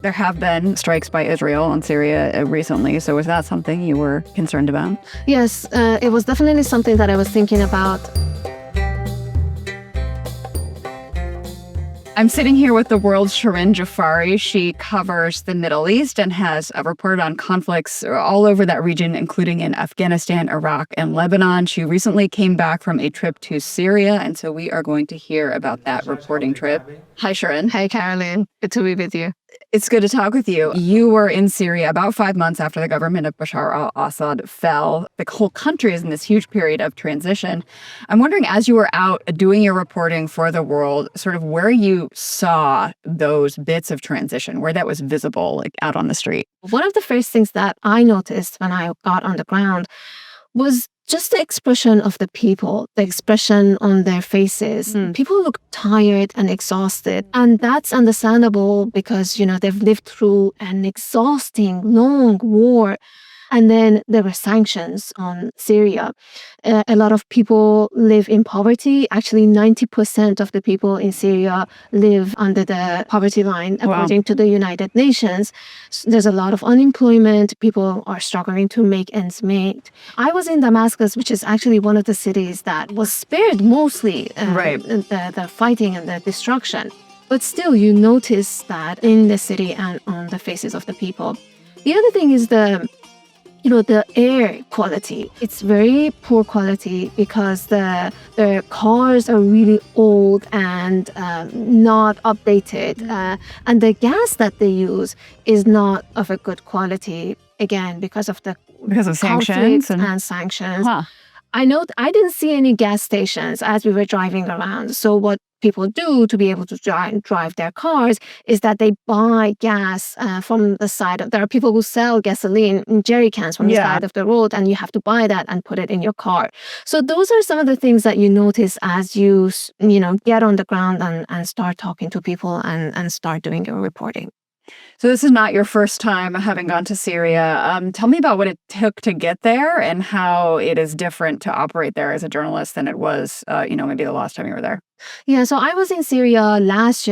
There have been strikes by Israel on Syria recently, so was that something you were concerned about? Yes, it was definitely something that I was thinking about. I'm sitting here with the world's Shirin Jaafari. She covers the Middle East and has reported on conflicts all over that region, including in Afghanistan, Iraq, and Lebanon. She recently came back from a trip to Syria, and so we are going to hear about that reporting trip. Hi, Shirin. Hi, Carolyn. Good to be with you. It's good to talk with you. You were in Syria about 5 months after the government of Bashar al-Assad fell. The whole country is in this huge period of transition. I'm wondering, as you were out doing your reporting for the world, sort of where you saw those bits of transition, where that was visible, like out on the street. One of the first things that I noticed when I got on the ground was just the expression of the people, the expression on their faces. People look tired and exhausted. And that's understandable because, they've lived through an exhausting, long war. And then there were sanctions on Syria. A lot of people live in poverty. Actually, 90% of the people in Syria live under the poverty line, according to the United Nations. So there's a lot of unemployment. People are struggling to make ends meet. I was in Damascus, which is actually one of the cities that was spared mostly the fighting and the destruction. But still, you notice that in the city and on the faces of the people. The other thing is the air quality. It's very poor quality because the cars are really old and not updated. And the gas that they use is not of a good quality, again, because of sanctions and sanctions. I didn't see any gas stations as we were driving around. So what people do to be able to drive their cars is that they buy gas from the side of. There are people who sell gasoline in jerry cans from the side of the road, and you have to buy that and put it in your car. So those are some of the things that you notice as you get on the ground and start talking to people and start doing your reporting. So this is not your first time having gone to Syria. Tell me about what it took to get there and how it is different to operate there as a journalist than it was, maybe the last time you were there. Yeah, so I was in Syria last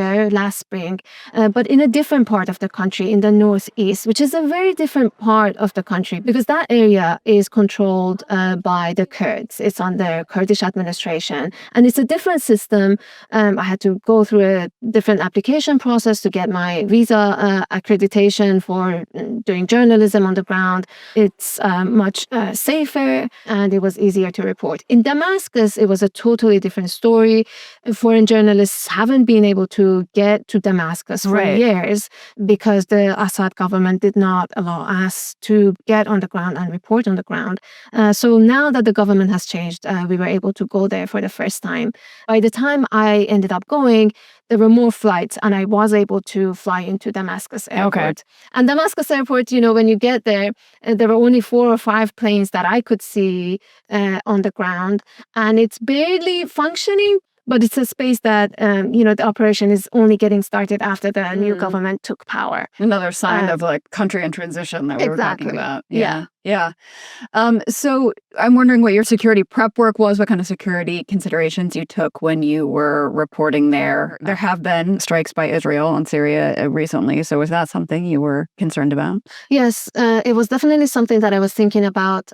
spring, but in a different part of the country, in the northeast, which is a very different part of the country because that area is controlled by the Kurds. It's under Kurdish administration, and it's a different system. I had to go through a different application process to get my visa accreditation for doing journalism on the ground. It's much safer, and it was easier to report. In Damascus, it was a totally different story. Foreign journalists haven't been able to get to Damascus for years because the Assad government did not allow us to get on the ground and report on the ground. So now that the government has changed, we were able to go there for the first time. By the time I ended up going, there were more flights, and I was able to fly into Damascus airport. And Damascus airport, when you get there, there were only 4 or 5 planes that I could see on the ground, and it's barely functioning. But it's a space that, the operation is only getting started after the new government took power. Another sign of country in transition that we were talking about. Yeah. So I'm wondering what your security prep work was, what kind of security considerations you took when you were reporting there. There have been strikes by Israel on Syria recently. So was that something you were concerned about? Yes, it was definitely something that I was thinking about.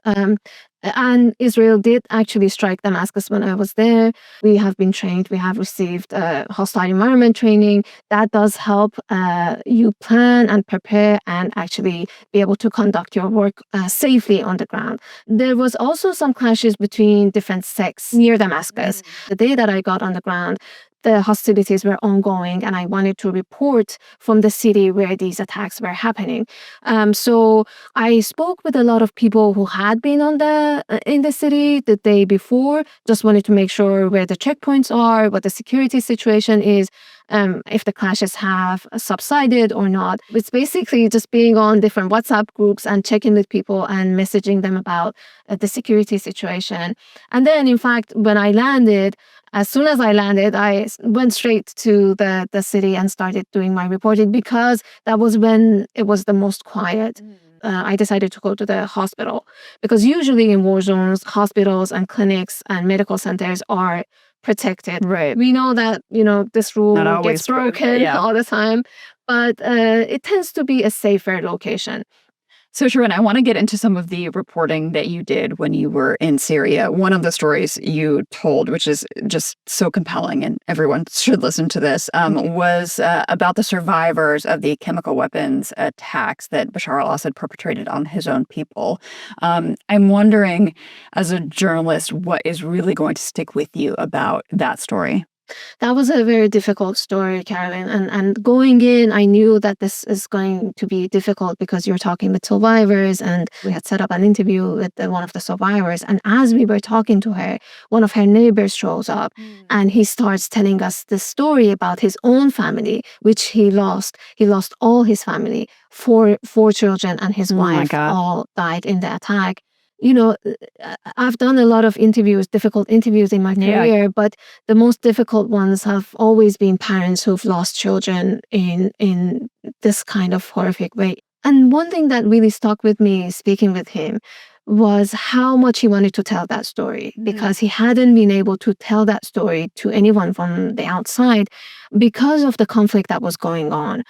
And Israel did actually strike Damascus when I was there. We have been trained. We have received hostile environment training. That does help you plan and prepare and actually be able to conduct your work safely on the ground. There was also some clashes between different sects near Damascus. The day that I got on the ground, the hostilities were ongoing, and I wanted to report from the city where these attacks were happening. So I spoke with a lot of people who had been in the city the day before, just wanted to make sure where the checkpoints are, what the security situation is, if the clashes have subsided or not. It's basically just being on different WhatsApp groups and checking with people and messaging them about the security situation. And then, in fact, when I landed, as soon as I landed, I went straight to the city and started doing my reporting because that was when it was the most quiet. I decided to go to the hospital because usually in war zones, hospitals and clinics and medical centers are protected. Right. We know that, this rule gets broken all the time. but it tends to be a safer location. So, Shirin, I want to get into some of the reporting that you did when you were in Syria. One of the stories you told, which is just so compelling, and everyone should listen to this, was about the survivors of the chemical weapons attacks that Bashar al-Assad perpetrated on his own people. I'm wondering, as a journalist, what is really going to stick with you about that story? That was a very difficult story, Carolyn. And going in, I knew that this is going to be difficult because you're talking with survivors, and we had set up an interview with one of the survivors. And as we were talking to her, one of her neighbors shows up, and he starts telling us this story about his own family, which he lost. He lost all his family, four children, and his wife all died in the attack. I've done a lot of interviews, difficult interviews in my career, but the most difficult ones have always been parents who've lost children in this kind of horrific way. And one thing that really stuck with me speaking with him was how much he wanted to tell that story, because he hadn't been able to tell that story to anyone from the outside because of the conflict that was going on.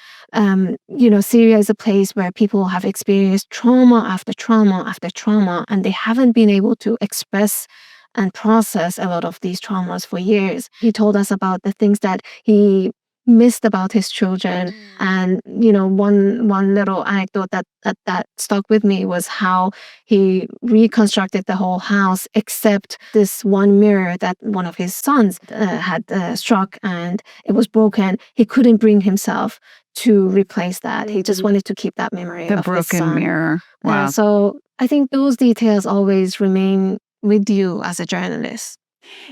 Syria is a place where people have experienced trauma after trauma after trauma, and they haven't been able to express and process a lot of these traumas for years. He told us about the things that he missed about his children. And one little anecdote that stuck with me was how he reconstructed the whole house except this one mirror that one of his sons had struck, and it was broken. He couldn't bring himself to replace that. He just wanted to keep that memory of his son. Broken mirror. Wow. So I think those details always remain with you as a journalist.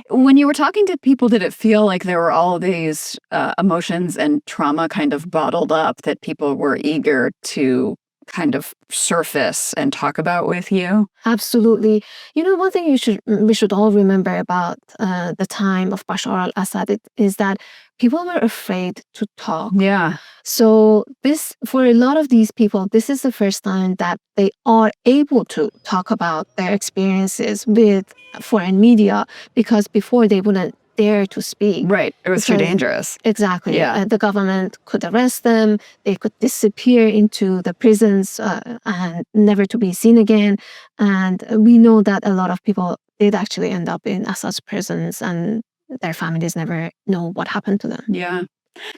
When you were talking to people, did it feel like there were all these emotions and trauma kind of bottled up that people were eager to kind of surface and talk about with you? Absolutely. One thing we should all remember about the time of Bashar al-Assad is that people were afraid to talk. Yeah. So for a lot of these people, this is the first time that they are able to talk about their experiences with foreign media, because before they wouldn't dare to speak. Right. It was too dangerous. Exactly. Yeah. The government could arrest them. They could disappear into the prisons and never to be seen again. And we know that a lot of people did actually end up in Assad's prisons, and their families never know what happened to them. Yeah.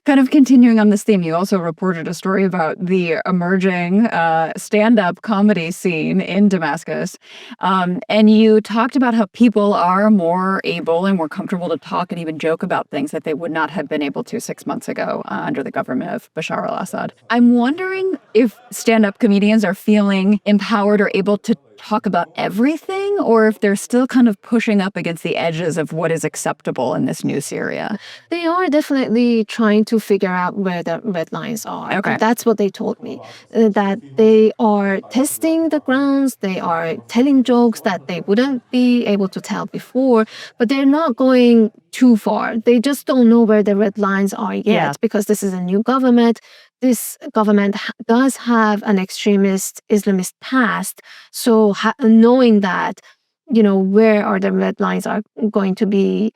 Kind of continuing on this theme, you also reported a story about the emerging stand-up comedy scene in Damascus. And you talked about how people are more able and more comfortable to talk and even joke about things that they would not have been able to 6 months ago under the government of Bashar al-Assad. I'm wondering if stand-up comedians are feeling empowered or able to talk about everything, or if they're still kind of pushing up against the edges of what is acceptable in this new Syria. They are definitely trying to figure out where the red lines are. Okay. That's what they told me, that they are testing the grounds, they are telling jokes that they wouldn't be able to tell before, but they're not going too far. They just don't know where the red lines are yet, because this is a new government. This government does have an extremist Islamist past. So knowing that, where are the red lines are going to be,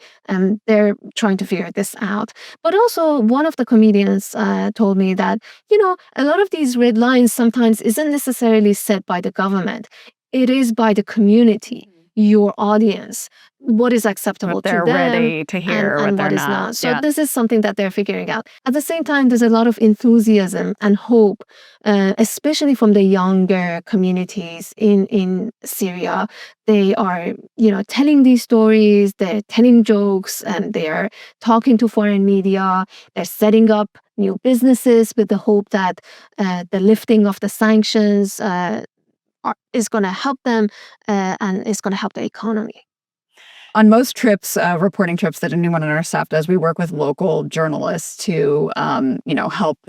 they're trying to figure this out. But also, one of the comedians told me that, a lot of these red lines sometimes isn't necessarily set by the government. It is by the community, your audience, what is acceptable to them. They're ready to hear and what is they're not. not. So this is something that they're figuring out. At the same time, there's a lot of enthusiasm and hope, especially from the younger communities in Syria. They are, telling these stories, they're telling jokes, and they are talking to foreign media. They're setting up new businesses with the hope that the lifting of the sanctions is going to help them and is going to help the economy. On most trips, reporting trips that anyone on our staff does, we work with local journalists to,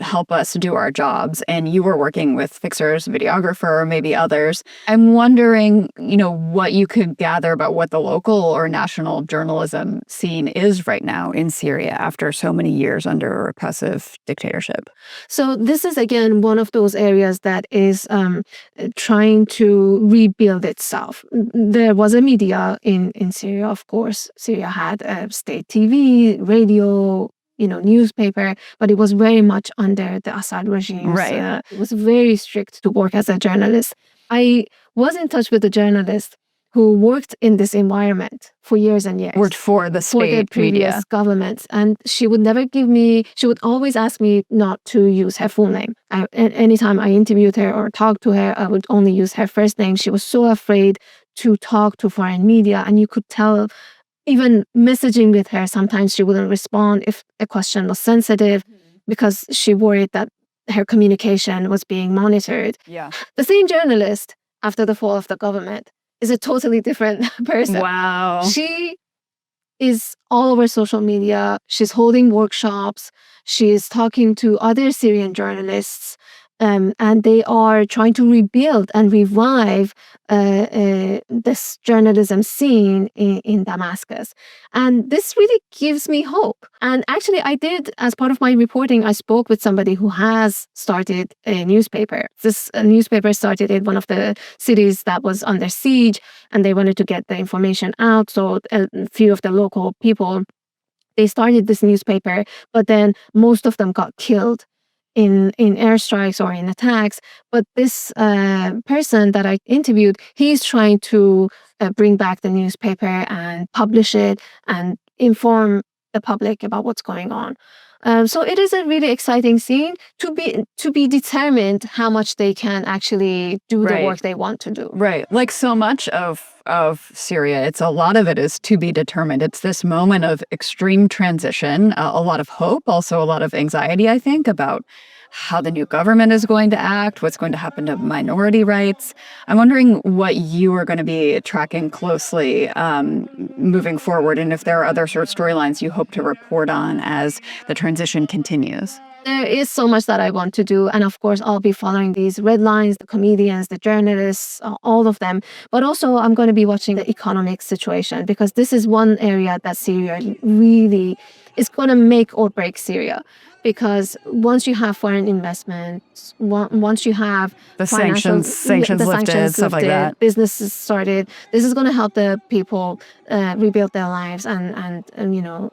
help us do our jobs. And you were working with fixers, videographer, maybe others. I'm wondering, what you could gather about what the local or national journalism scene is right now in Syria after so many years under a repressive dictatorship. So this is, again, one of those areas that is trying to rebuild itself. There was a media in Syria, of course. Syria had state TV, radio, newspaper, but it was very much under the Assad regime. Right. It was very strict to work as a journalist. I was in touch with a journalist who worked in this environment for years and years. Worked for the for the state previous media. governments. And she would never she would always ask me not to use her full name. Anytime I interviewed her or talked to her, I would only use her first name. She was so afraid to talk to foreign media. And you could tell, even messaging with her, sometimes she wouldn't respond if a question was sensitive because she worried that her communication was being monitored. Yeah. The same journalist, after the fall of the government, is a totally different person. Wow. She is all over social media. She's holding workshops. She's talking to other Syrian journalists. And they are trying to rebuild and revive this journalism scene in Damascus. And this really gives me hope. And actually, as part of my reporting, I spoke with somebody who has started a newspaper. This newspaper started in one of the cities that was under siege, and they wanted to get the information out. So a few of the local people, they started this newspaper, but then most of them got killed in airstrikes or in attacks. But this person that I interviewed, he's trying to bring back the newspaper and publish it and inform the public about what's going on. So it is a really exciting scene to be determined how much they can actually do the work they want to do. Right. Like so much of Syria, a lot of it is to be determined. It's this moment of extreme transition, a lot of hope, also a lot of anxiety, I think, about how the new government is going to act, what's going to happen to minority rights. I'm wondering what you are going to be tracking closely moving forward, and if there are other sort of storylines you hope to report on as the transition continues. There is so much that I want to do. And of course, I'll be following these red lines, the comedians, the journalists, all of them. But also, I'm going to be watching the economic situation, because this is one area that Syria really is going to make or break Syria. Because once you have foreign investments, once you have the sanctions lifted, stuff like that, businesses started, this is going to help the people rebuild their lives, and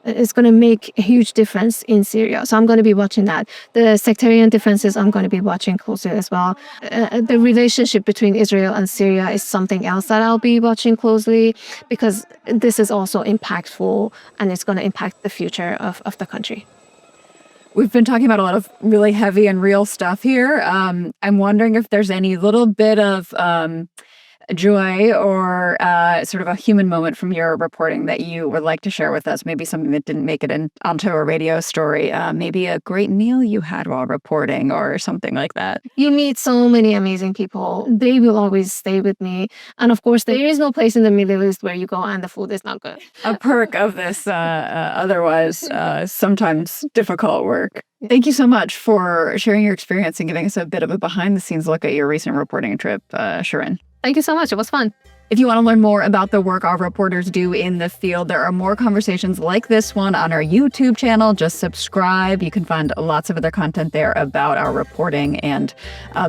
it's going to make a huge difference in Syria. So I'm going to be watching that. The sectarian differences, I'm going to be watching closely as well. The relationship between Israel and Syria is something else that I'll be watching closely, because this is also impactful, and it's going to impact the future of the country. We've been talking about a lot of really heavy and real stuff here. I'm wondering if there's any little bit of joy or sort of a human moment from your reporting that you would like to share with us. Maybe something that didn't make it onto a radio story. Maybe a great meal you had while reporting or something like that. You meet so many amazing people. They will always stay with me. And of course, there is no place in the Middle East where you go and the food is not good. A perk of this otherwise sometimes difficult work. Thank you so much for sharing your experience and giving us a bit of a behind-the-scenes look at your recent reporting trip, Shirin. Thank you so much. It was fun. If you want to learn more about the work our reporters do in the field, there are more conversations like this one on our YouTube channel. Just subscribe. You can find lots of other content there about our reporting and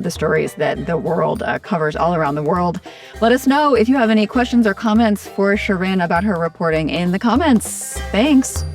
the stories that the world covers all around the world. Let us know if you have any questions or comments for Shirin about her reporting in the comments. Thanks.